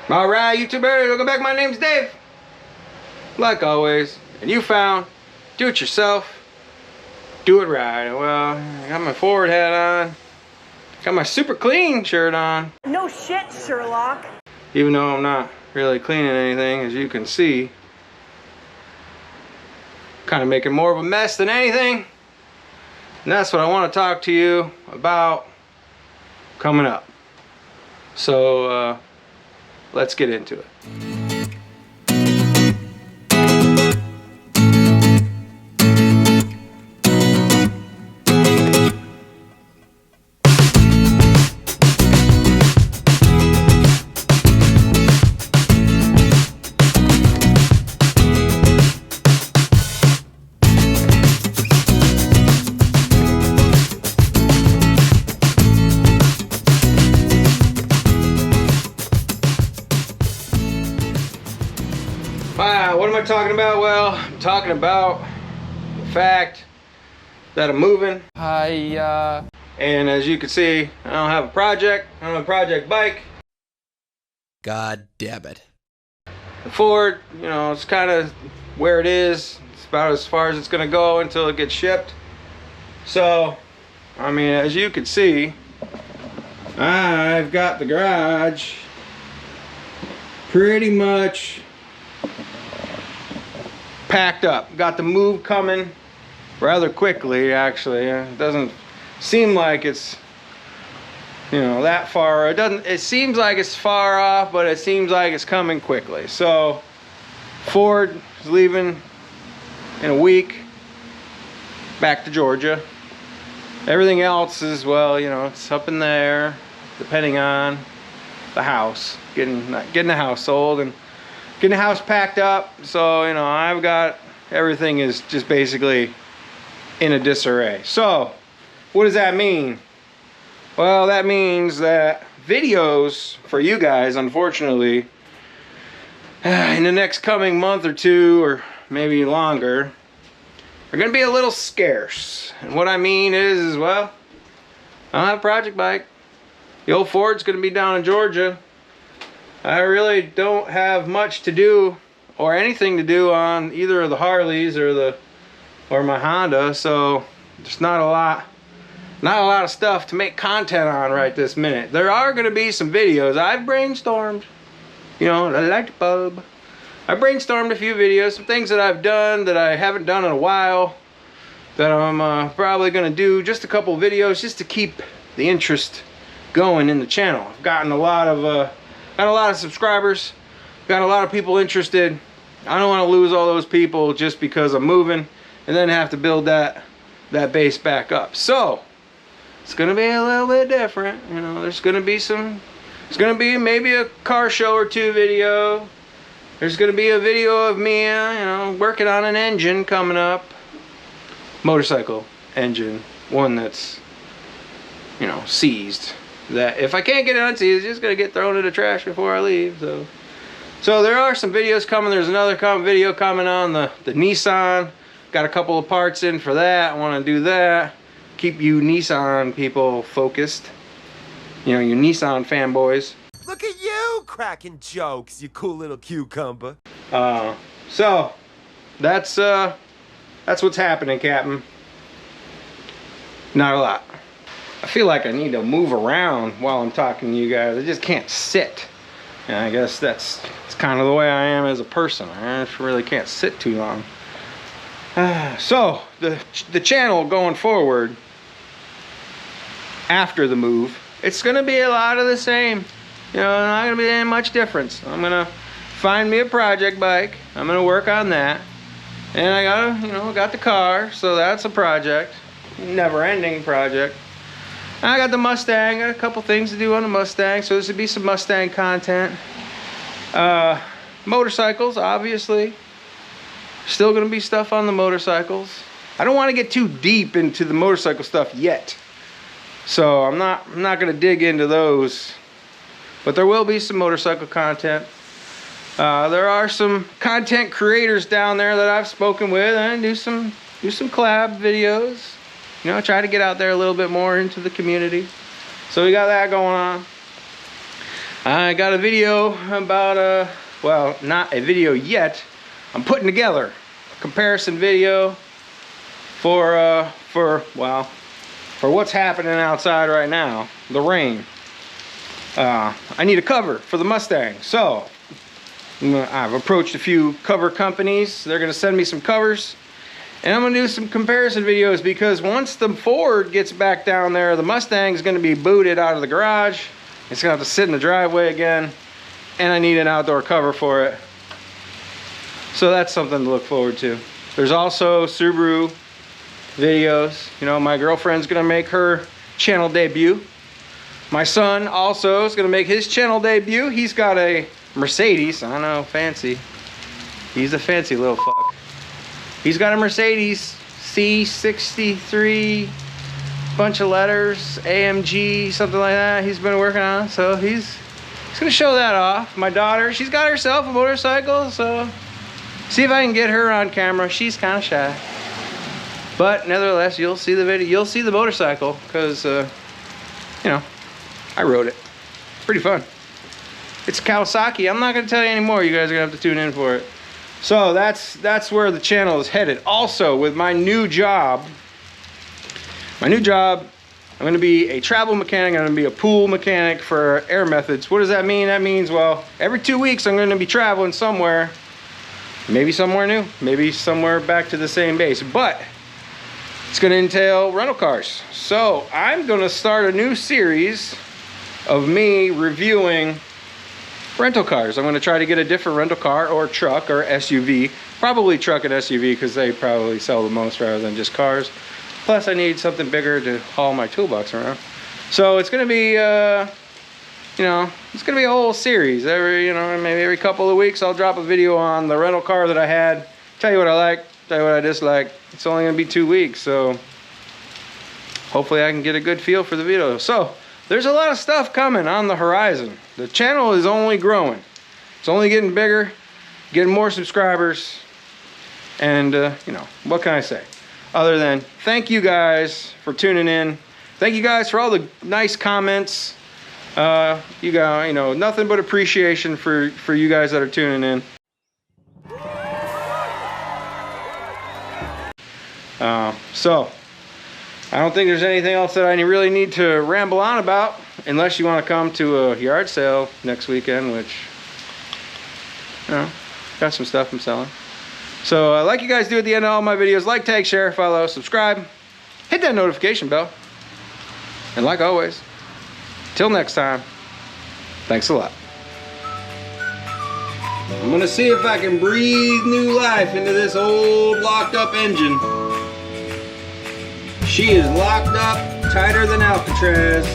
Alright, YouTubers, welcome back. My name's Dave. Like always, and you found do it yourself, do it right. Well, I got my forward hat on, got my super clean shirt on. No shit, Sherlock. Even though I'm not really cleaning anything, as you can see. Kind of making more of a mess than anything. And that's what I want to talk to you about coming up. So, let's get into it. What am I talking about? Well, I'm talking about the fact that I'm moving. And as you can see, I don't have a project. I don't have a project bike. God damn it. The Ford, you know, it's kind of where it is. It's about as far as it's gonna go until it gets shipped. So, I mean, as you can see, I've got the garage pretty much packed up. Got the move coming rather quickly, actually. It doesn't seem like it's, you know, that far. It seems like it's far off, but it seems like it's coming quickly. So Ford is leaving in a week back to Georgia. Everything else is, well, you know, it's up in there depending on the house, getting the house sold and getting the house packed up. So, you know, I've got everything is just basically in a disarray. So what does that mean? Well, that means that videos for you guys, unfortunately, in the next coming month or two, or maybe longer, are gonna be a little scarce. And what I mean is, well, I don't have a project bike. The old Ford's gonna be down in Georgia. I really don't have much to do or anything to do on either of the Harleys or my Honda, so there's not a lot of stuff to make content on right this minute. There are going to be some videos. I've brainstormed, you know, the light bulb. I brainstormed a few videos, some things that I've done that I haven't done in a while, that I'm probably going to do just a couple videos just to keep the interest going in the channel. I've gotten a lot of subscribers, got a lot of people interested. I don't want to lose all those people just because I'm moving and then have to build that base back up. So it's gonna be a little bit different, you know. There's gonna be maybe a car show or two video. There's gonna be a video of me, you know, working on an engine coming up, motorcycle engine, one that's, you know, seized. That if I can't get it unseized, it's just gonna get thrown in the trash before I leave. So there are some videos coming. There's another video coming on the Nissan. Got a couple of parts in for that. I want to do that. Keep you Nissan people focused. You know, you Nissan fanboys. Look at you cracking jokes, you cool little cucumber. So that's what's happening, Captain. Not a lot. I feel like I need to move around while I'm talking to you guys. I just can't sit. And I guess it's kind of the way I am as a person. I just really can't sit too long. So the channel going forward after the move, it's gonna be a lot of the same. You know, not gonna be any much difference. I'm gonna find me a project bike. I'm gonna work on that. And I got the car, so that's a project. Never-ending project. I got the Mustang, got a couple things to do on the Mustang, so this would be some Mustang content. Motorcycles, obviously. Still gonna be stuff on the motorcycles. I don't want to get too deep into the motorcycle stuff yet. So I'm not gonna dig into those. But there will be some motorcycle content. There are some content creators down there that I've spoken with and do some collab videos. You know, try to get out there a little bit more into the community. So we got that going on. I got a video about, well, not a video yet. I'm putting together a comparison video for what's happening outside right now, the rain. I need a cover for the Mustang, so I've approached a few cover companies. They're gonna send me some covers, and I'm gonna do some comparison videos, because once the Ford gets back down there, the Mustang's gonna be booted out of the garage. It's gonna have to sit in the driveway again, and I need an outdoor cover for it. So that's something to look forward to. There's also Subaru videos. You know, my girlfriend's gonna make her channel debut. My son also is gonna make his channel debut. He's got a Mercedes. I know, fancy. He's a fancy little fuck. He's got a Mercedes C63, bunch of letters, AMG, something like that. He's been working on, so he's gonna show that off. My daughter, she's got herself a motorcycle, so see if I can get her on camera. She's kind of shy, but nevertheless, you'll see the video. You'll see the motorcycle, because you know, I rode it. Pretty fun. It's Kawasaki. I'm not gonna tell you anymore. You guys are gonna have to tune in for it. So that's where the channel is headed. Also, with my new job, I'm gonna be a travel mechanic. I'm gonna be a pool mechanic for Air Methods. What does that mean? That means, well, every 2 weeks I'm gonna be traveling somewhere. Maybe somewhere new, maybe somewhere back to the same base, but it's gonna entail rental cars. So I'm gonna start a new series of me reviewing rental cars. I'm gonna try to get a different rental car, or truck, or SUV. Probably truck and SUV, because they probably sell the most rather than just cars. Plus I need something bigger to haul my toolbox around. So it's gonna be, you know, it's gonna be a whole series. Maybe every couple of weeks I'll drop a video on the rental car that I had. Tell you what I like, tell you what I dislike. It's only gonna be 2 weeks, so hopefully I can get a good feel for the video. So there's a lot of stuff coming on the horizon. The channel is only growing. It's only getting bigger, getting more subscribers, and you know, what can I say? Other than thank you guys for tuning in. Thank you guys for all the nice comments. You got, you know, nothing but appreciation for you guys that are tuning in. So I don't think there's anything else that I really need to ramble on about, unless you want to come to a yard sale next weekend, which, you know, got some stuff I'm selling. So like you guys do at the end of all my videos, like, tag, share, follow, subscribe, hit that notification bell, and like always, till next time, thanks a lot. I'm gonna see if I can breathe new life into this old locked up engine. She is locked up tighter than Alcatraz.